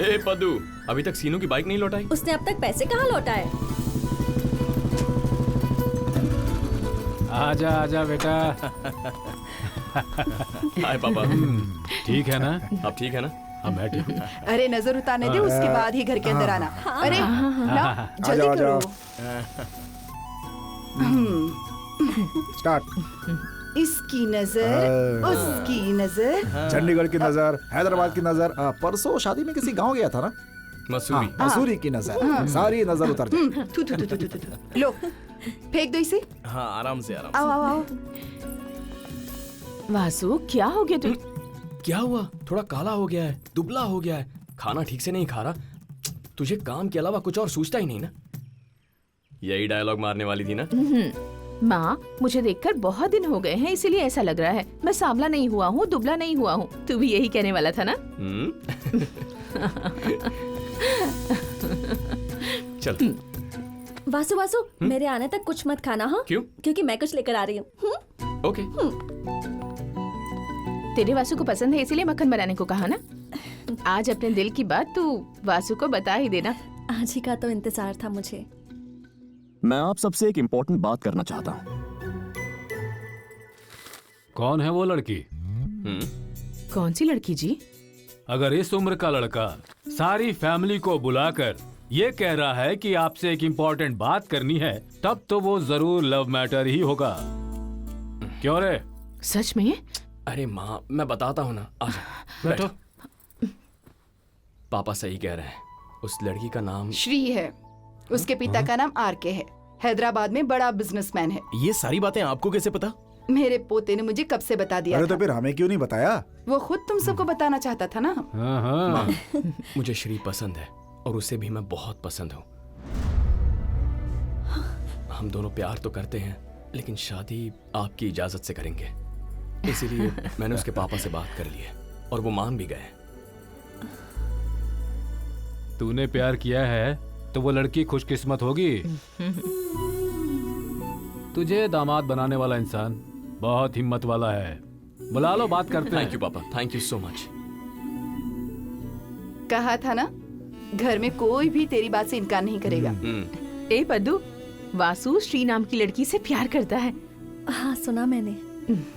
ए पद्दू, अभी तक सीनू की बाइक नहीं लौटाई? उसने अब तक पैसे कहाँ लौटाए? आजा आजा बेटा। हाय पापा। ठीक है ना? अब ठीक है ना? हाँ मैं ठीक हूँ। अरे नजर उतारने दे, उसके बाद ही घर के अंदर आना। अरे ना, जल्दी आजा, करो। स्टार्ट। इसकी नजर, उसकी नजर। चंडीगढ़ की नजर, हैदराबाद की नजर। परसों शादी में किसी गांव गया था ना? मसूरी। मसूरी की नजर। सारी नजर उतर जाए। थू थू थू थू थू थू। लो, फेंक दो इसे। हाँ आराम से आराम आओ आओ आओ। वासु क्या हो गया तू? क्या हुआ? थोड़ा काला हो गया है, दुबला हो गया है, खाना ठीक से नहीं खा रहा। तुझे काम के अलावा कुछ और सूझता ही नहीं ना? यही डायलॉग मारने वाली थी ना? माँ, मुझे देखकर बहुत दिन हो गए हैं, इसीलिए ऐसा लग रहा है। मैं सांवला नहीं हुआ हूँ, दुबला नहीं हुआ हूँ। तू भी यही कहने वाला था ना? चल। वासु वासु, मेरे आने तक कुछ मत खाना। हाँ क्यों? क्योंकि मैं कुछ लेकर आ रही हूँ। ओके। तेरे वासु को पसंद है, इसीलिए मक्खन बनाने को कहा ना? आज अपने दिल की बात तू वासु को बता ही देना। आज ही का तो इंतजार था मुझे। मैं आप सबसे एक इम्पोर्टेंट बात करना चाहता हूँ। कौन है वो लड़की? कौन सी लड़की जी? अगर इस उम्र का लड़का सारी फैमिली को बुलाकर ये कह रहा है कि आपसे एक इम्पोर्टेंट बात करनी है, तब तो वो जरूर लव मैटर ही होगा। क्यों रे? सच में? अरे माँ, मैं बताता हूँ ना। आजा बैठो। पापा सही कह रहे हैं। उस लड़की का नाम श्री है। उसके पिता का नाम आरके है। हैदराबाद में बड़ा बिजनेसमैन है। ये सारी बातें आपको कैसे पता? मेरे पोते ने मुझे कब से बता दिया अरे था। तो फिर हमें क्यों नहीं बताया? वो खुद तुम सबको बताना चाहता था ना। हाँ। मुझे श्री पसंद है और उसे भी मैं बहुत पसंद हूँ। हम दोनों प्यार तो करते हैं, लेकिन शादी आपकी इजाजत से करेंगे। इसीलिए मैंने उसके पापा से बात कर ली है और वो मान भी गए। तूने प्यार किया है तो वो लड़की खुशकिस्मत होगी। तुझे दामाद बनाने वाला इंसान बहुत हिम्मत वाला है। बुला लो, बात करते हैं। थैंक यू पापा, थैंक यू सो मच। कहा था ना, घर में कोई भी तेरी बात से इनकार नहीं करेगा। ए पद्दू, वासु श्री नाम की लड़की से प्यार करता है। हाँ सुना मैंने।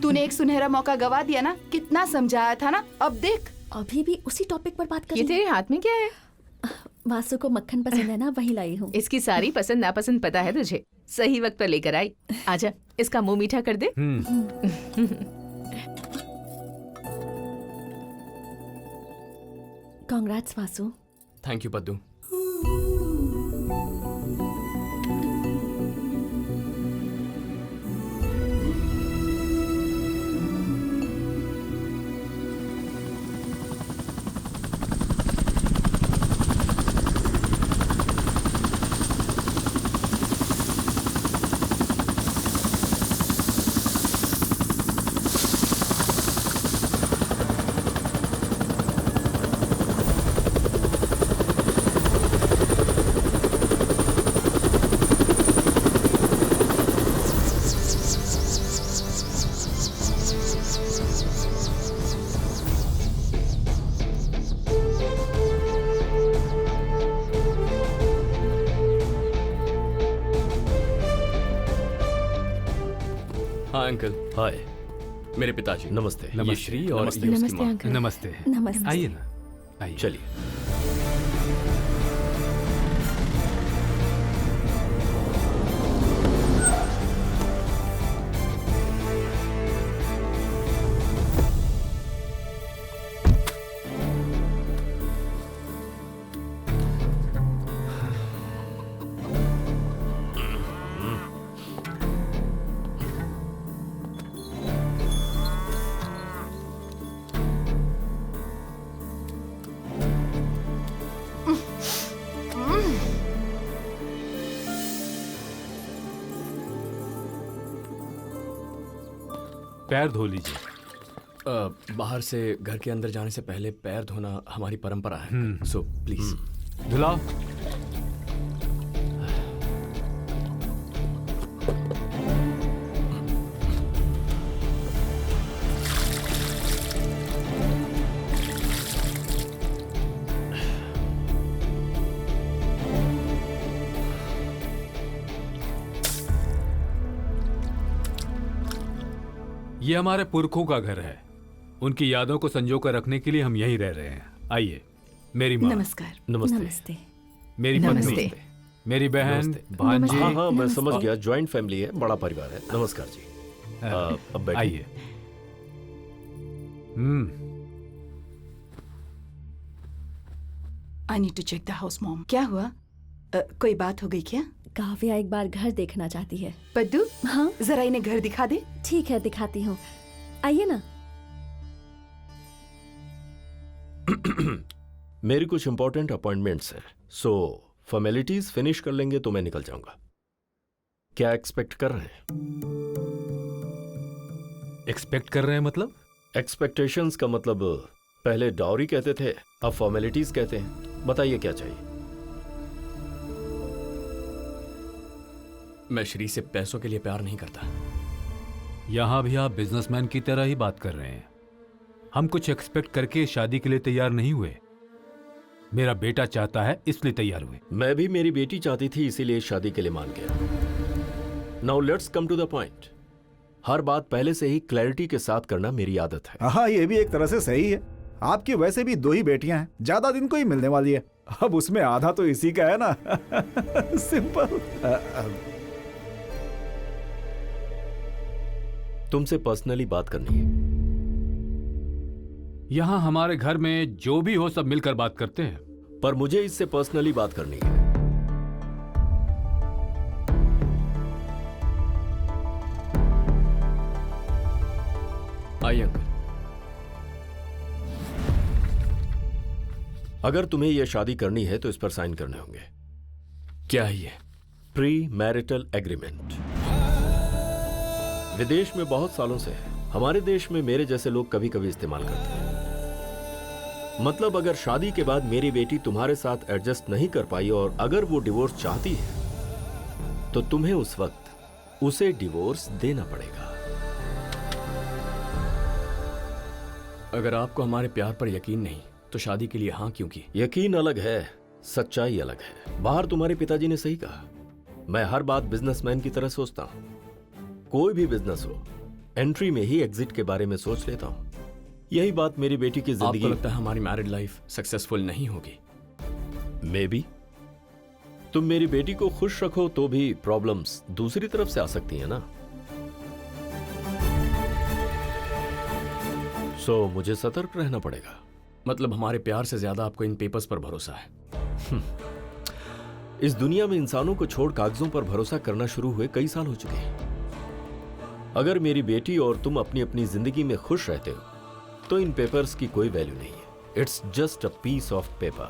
तूने एक सुनहरा मौका गवा दिया ना। कितना समझाया था ना, अब देख। अभी भी उसी टॉपिक पर बात कर ये रही तेरे हाथ में क्या है? वासु को मक्खन पसंद है ना, वही लाई हूँ। इसकी सारी पसंद नापसंद पता है तुझे। सही वक्त पर लेकर आई। आजा, इसका मुंह मीठा कर दे। Congrats Vasu. Thank you Paddu. हाँ अंकल। हाय। मेरे पिताजी। नमस्ते। ये श्री और नमस्ते। ये उसकी नमस्ते माँ। अंकल। नमस्ते। नमस्ते। आइए ना, आइए। चलिए। पैर धो लीजिए। बाहर से घर के अंदर जाने से पहले पैर धोना हमारी परंपरा है। सो प्लीज धुलाओ। ये हमारे पुरखों का घर है। उनकी यादों को संजो कर रखने के लिए हम यहीं रह रहे हैं। आइए, मेरी माँ, नमस्कार। नमस्ते। नमस्ते। मेरी नमस्ते। पत्नी, मेरी बहन, नमस्ते। भांजी। हाँ हाँ, मैं नमस्ते। समझ गया, ज्वाइंट फैमिली है, बड़ा परिवार है। नमस्कार जी। अब बैठिए। आइए। I need to check the house mom. क्या हुआ? कोई बात हो गई क्या? काव्या एक बार घर देखना चाहती है। पद्दू, हाँ जरा इन्हें घर दिखा दे। ठीक है, दिखाती हूँ। आइए ना। मेरी कुछ इंपॉर्टेंट अपॉइंटमेंट्स हैं, सो फॉर्मेलिटीज फिनिश कर लेंगे तो मैं निकल जाऊंगा। क्या एक्सपेक्ट कर रहे हैं? एक्सपेक्ट कर रहे हैं मतलब? एक्सपेक्टेशंस का मतलब पहले डाउरी कहते थे, अब फॉर्मेलिटीज कहते हैं। बताइए क्या चाहिए? मैं श्री से पैसों के लिए प्यार नहीं करता। यहां भी आप बिजनेसमैन की तरह ही बात कर रहे हैं। हम कुछ एक्सपेक्ट करके शादी के लिए तैयार नहीं हुए। मेरा बेटा चाहता है इसलिए तैयार हुए। मैं भी मेरी बेटी चाहती थी, इसीलिए शादी के लिए मान गया। Now let's come to the point. हर बात पहले से ही क्लैरिटी के साथ करना मेरी आदत है। हाँ, ये भी एक तरह से सही है। आपकी वैसे भी 2 ही बेटियां हैं, ज्यादा दिन को ही मिलने वाली है। अब उसमें आधा तो इसी का है ना। सिंपल। तुमसे पर्सनली बात करनी है। यहां हमारे घर में जो भी हो सब मिलकर बात करते हैं। पर मुझे इससे पर्सनली बात करनी है। आइए अंकल। अगर तुम्हें यह शादी करनी है तो इस पर साइन करने होंगे। क्या है ये? Pre marital agreement. विदेश में बहुत सालों से है, हमारे देश में मेरे जैसे लोग कभी कभी इस्तेमाल करते हैं। मतलब अगर शादी के बाद मेरी बेटी तुम्हारे साथ एडजस्ट नहीं कर पाई और अगर वो डिवोर्स चाहती है तो तुम्हें उस वक्त उसे डिवोर्स देना पड़ेगा। अगर आपको हमारे प्यार पर यकीन नहीं तो शादी के लिए हाँ क्यों की? यकीन अलग है, सच्चाई अलग है। बाहर तुम्हारे पिताजी ने सही कहा, मैं हर बात बिजनेसमैन की तरह सोचता हूं। कोई भी बिजनेस हो, एंट्री में ही एग्जिट के बारे में सोच लेता हूं। यही बात मेरी बेटी की आपको जिंदगी। लगता है हमारी मैरिड लाइफ सक्सेसफुल नहीं होगी? May be. तुम मेरी बेटी को खुश रखो तो भी प्रॉब्लम्स दूसरी तरफ से आ सकती है ना। सो मुझे सतर्क रहना पड़ेगा। मतलब हमारे प्यार से ज्यादा आपको इन पेपर्स पर भरोसा है? इस दुनिया में इंसानों को छोड़ कागजों पर भरोसा करना शुरू हुए कई साल हो चुके हैं। अगर मेरी बेटी और तुम अपनी अपनी जिंदगी में खुश रहते हो तो इन पेपर्स की कोई वैल्यू नहीं है। It's just a piece of paper.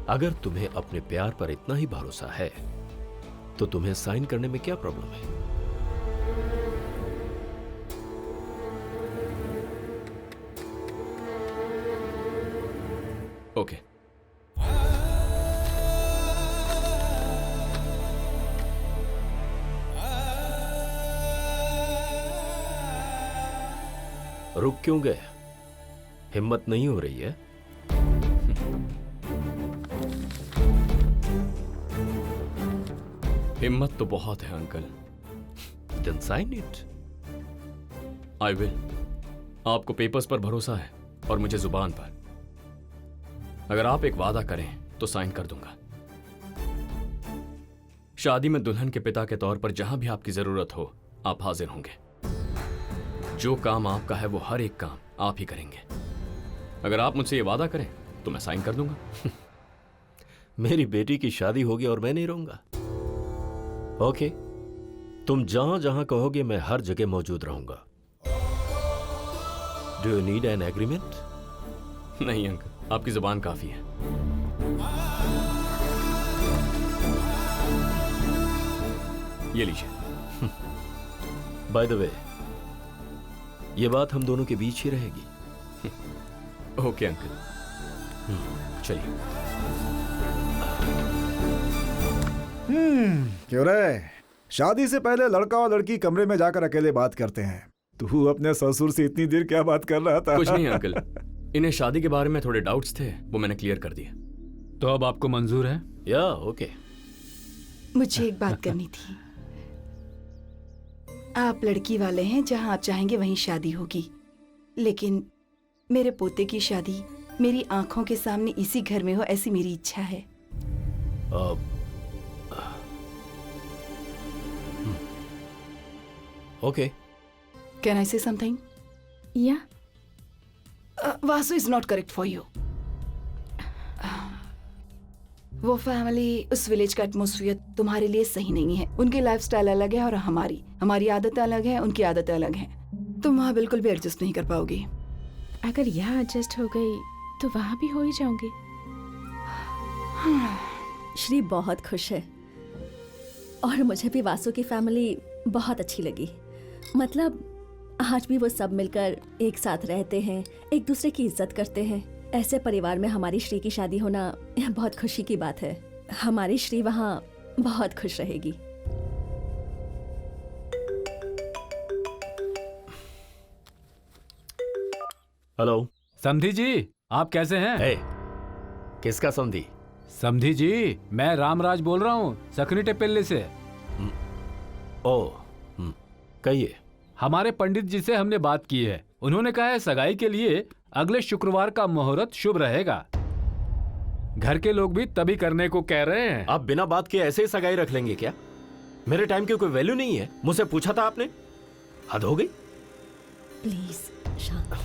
अगर तुम्हें अपने प्यार पर इतना ही भरोसा है तो तुम्हें साइन करने में क्या प्रॉब्लम है? ओके। रुक क्यों गए? हिम्मत नहीं हो रही है? हिम्मत तो बहुत है uncle. Then sign it. I will. आपको पेपर्स पर भरोसा है और मुझे जुबान पर। अगर आप एक वादा करें तो साइन कर दूंगा। शादी में दुल्हन के पिता के तौर पर जहां भी आपकी जरूरत हो आप हाजिर होंगे। जो काम आपका है वो हर एक काम आप ही करेंगे। अगर आप मुझसे ये वादा करें तो मैं साइन कर दूंगा। मेरी बेटी की शादी होगी और मैं नहीं रहूंगा। ओके, तुम जहां जहां कहोगे मैं हर जगह मौजूद रहूंगा। Do you need an agreement? नहीं अंकल, आपकी जुबान काफी है। ये लीजिए। बाय द वे, ये बात हम दोनों के बीच ही रहेगी। ओके अंकल, चलिए। क्यों रे? शादी से पहले लड़का और लड़की कमरे में जाकर अकेले बात करते हैं। तू अपने ससुर से इतनी देर क्या बात कर रहा था? कुछ नहीं अंकल, इन्हें शादी के बारे में थोड़े डाउट्स थे, वो मैंने क्लियर कर दिए। तो अब आपको मंजूर है? या ओके। मुझे एक बात करनी थी। आप लड़की वाले हैं, जहाँ आप चाहेंगे वहीं शादी होगी। लेकिन मेरे पोते की शादी मेरी आंखों के सामने इसी घर में हो, ऐसी मेरी इच्छा है। ओके। कैन आई से समथिंग? या Vasu is not correct for you. वो फैमिली, उस विलेज का एटमोस्फियर तुम्हारे लिए सही नहीं है। उनकी लाइफस्टाइल अलग है और हमारी आदतें अलग हैं, उनकी आदतें अलग हैं। तुम वहाँ बिल्कुल भी एडजस्ट नहीं कर पाओगी। अगर यहाँ एडजस्ट हो गई तो वहाँ भी हो ही जाऊंगी। श्री बहुत खुश है और मुझे भी वासु की फैमिली बहुत अच्छी लगी। मतलब आज भी वो सब मिलकर एक साथ रहते हैं, एक दूसरे की इज्जत करते हैं। ऐसे परिवार में हमारी श्री की शादी होना यह बहुत खुशी की बात है। हमारी श्री वहाँ बहुत खुश रहेगी। हेलो समधी जी, आप कैसे हैं? हे, किसका समधी? समधी जी, मैं रामराज बोल रहा हूँ, सकनी टेपेल्ले से। ओ, कहिए। हमारे पंडित जी से हमने बात की है। उन्होंने कहा है सगाई के लिए अगले शुक्रवार का मुहूर्त शुभ रहेगा। घर के लोग भी तभी करने को कह रहे हैं। आप बिना बात के ऐसे ही सगाई रख लेंगे क्या? मेरे टाइम की कोई वैल्यू नहीं है? मुझसे पूछा था आपने? हद हो गई। प्लीज शांत।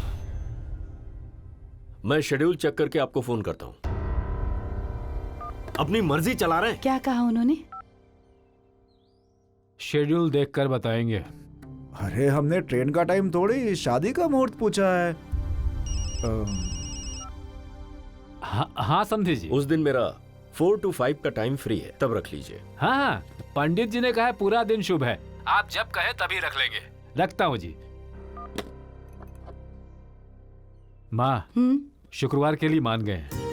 मैं शेड्यूल चेक करके आपको फोन करता हूं। अपनी मर्जी चला रहे हैं। क्या कहा उन्होंने? शेड्यूल देखकर बताएंगे। अरे हमने ट्रेन का टाइम थोड़ी शादी का मुहूर्त पूछा है। हाँ समधी जी। उस दिन मेरा 4 to 5 का टाइम फ्री है, तब रख लीजिए। हाँ, पंडित जी ने कहा है पूरा दिन शुभ है। आप जब कहे तभी रख लेंगे। रखता हूँ जी। माँ, शुक्रवार के लिए मान गए हैं।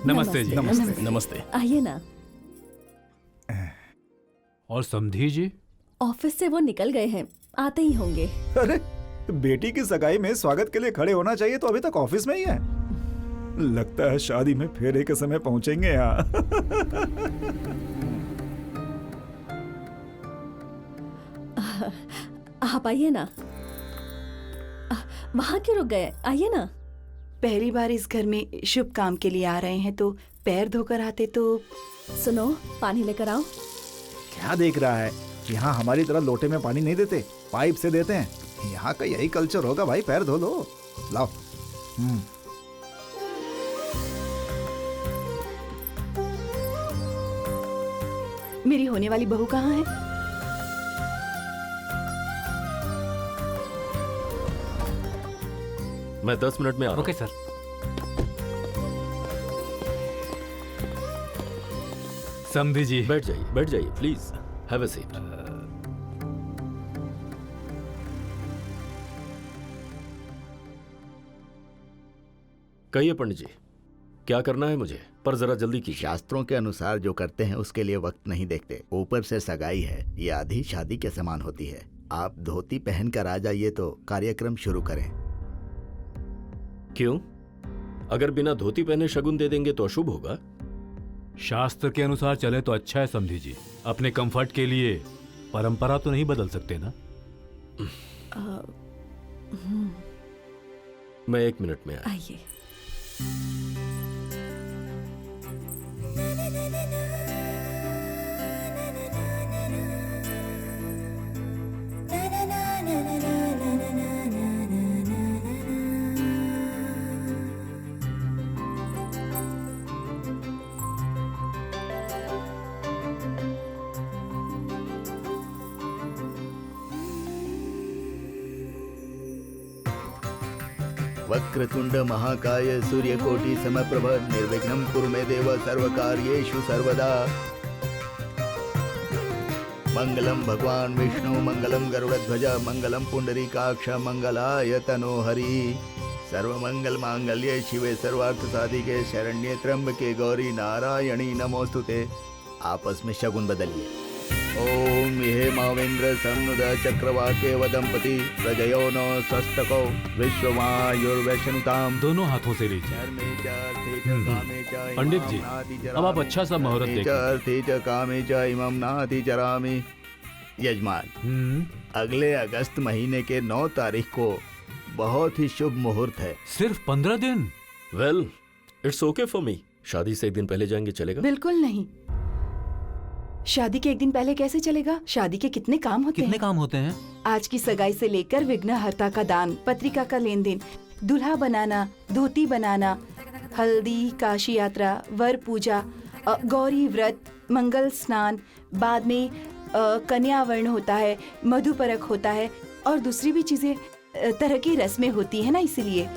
नमस्ते जी। नमस्ते। नमस्ते। आइए ना। और समधी जी? ऑफिस से वो निकल गए हैं, आते ही होंगे। अरे बेटी की सगाई में स्वागत के लिए खड़े होना चाहिए तो अभी तक ऑफिस में ही है। लगता है शादी में फेरे के समय पहुंचेंगे यहाँ। आप आइए ना। वहाँ क्यों रुक गए? आइए ना। पहली बार इस घर में शुभ काम के लिए आ रहे हैं तो पैर धोकर आते तो। सुनो, पानी लेकर आओ। क्या देख रहा है? यहाँ हमारी तरह लोटे में पानी नहीं देते, पाइप से देते हैं। यहाँ का यही कल्चर होगा भाई। पैर धो लो, लाओ। मेरी होने वाली बहू कहाँ है? मैं 10 मिनट में आ रहा हूं। Okay sir. समधी जी, बैठ जाइए प्लीज। Have a seat. कहिए पंडित जी, क्या करना है मुझे? पर जरा जल्दी कीजिए। शास्त्रों के अनुसार जो करते हैं उसके लिए वक्त नहीं देखते। ऊपर से सगाई है, ये आधी शादी के समान होती है। आप धोती पहन कर आ जाइए तो कार्यक्रम शुरू करें। क्यों? अगर बिना धोती पहने शगुन दे देंगे तो अशुभ होगा। शास्त्र के अनुसार चले तो अच्छा है समधी जी। अपने कंफर्ट के लिए परंपरा तो नहीं बदल सकते ना। मैं 1 मिनट में आया। आइए। वक्रतुंड महाकाय सूर्यकोटि समप्रभ निर्विघ्नं कुरु मे देव सर्वकार्येषु सर्वदा। मंगलम भगवान विष्णु मंगलम गरुड़ध्वज मंगलम पुंडरीकाक्ष मंगलाय तनोहरि। सर्वमंगल मांगल्ये शिवे सर्वार्थ साधिके शरण्ये त्र्यंबके गौरी नारायणी नमोस्तुते। आपस में शगुन बदलिए। ओम हे मावेन्द्र सन्नुद चक्रवाके वदंपति प्रजयो नो सस्तको विश्वमायुर्वैशनुताम। दोनों हाथों से लीजिए। पंडित जी, अब आप अच्छा सा मुहूर्त देखिए। अर्थे च कामे च इमं नाति चरामि। यजमान, अगले अगस्त महीने के 9 तारीख को बहुत ही शुभ मुहूर्त है। सिर्फ 15 दिन? Well, it's okay for me. शादी से एक दिन पहले जाएंगे, चलेगा? बिल्कुल नहीं। शादी के एक दिन पहले कैसे चलेगा? शादी के कितने काम होते हैं? कितने काम होते हैं? आज की सगाई से लेकर विघ्नहर्ता का दान, पत्रिका का लेन देन, दूल्हा बनाना, धोती बनाना, हल्दी, काशी यात्रा, वर पूजा, गौरी व्रत, मंगल स्नान, बाद में कन्यावर्ण होता है, मधुपरक होता है और दूसरी भी चीजें तरह की रस्में होती है ना, इसीलिए।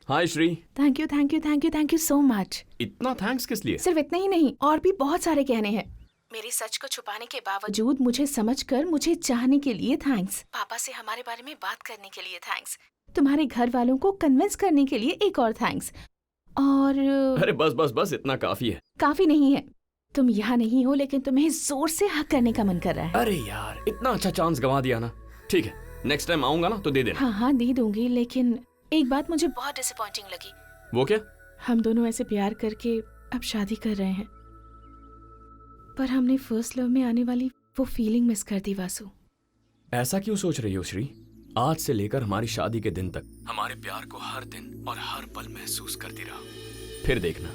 Hi Shri. Thank you thank you thank you thank you so much. इतना थैंक्स किस लिए? सिर्फ इतना ही नहीं, और भी बहुत सारे कहने हैं। मेरे सच को छुपाने के बावजूद मुझे समझकर, मुझे चाहने के लिए थैंक्स। पापा से हमारे बारे में बात करने के लिए थैंक्स। तुम्हारे घर वालों को कन्विंस करने के लिए एक और थैंक्स। और अरे बस बस बस, इतना काफी है। काफी नहीं है। तुम यहाँ नहीं हो लेकिन तुम्हें जोर से हक करने का मन कर रहा है। अरे यार, इतना अच्छा चांस गंवा दिया ना। ठीक है, नेक्स्ट टाइम आऊंगा ना तो दे देना। हाँ हाँ दे दूंगी, लेकिन एक बात मुझे बहुत डिसअपॉइंटिंग लगी। वो क्या? हम दोनों ऐसे प्यार करके अब शादी कर रहे हैं, पर हमने फर्स्ट लव में आने वाली वो फीलिंग मिस कर दी वासु। ऐसा क्यों सोच रही हो श्री? आज से लेकर हमारी शादी के दिन तक हमारे प्यार को हर दिन और हर पल महसूस करती रहो, फिर देखना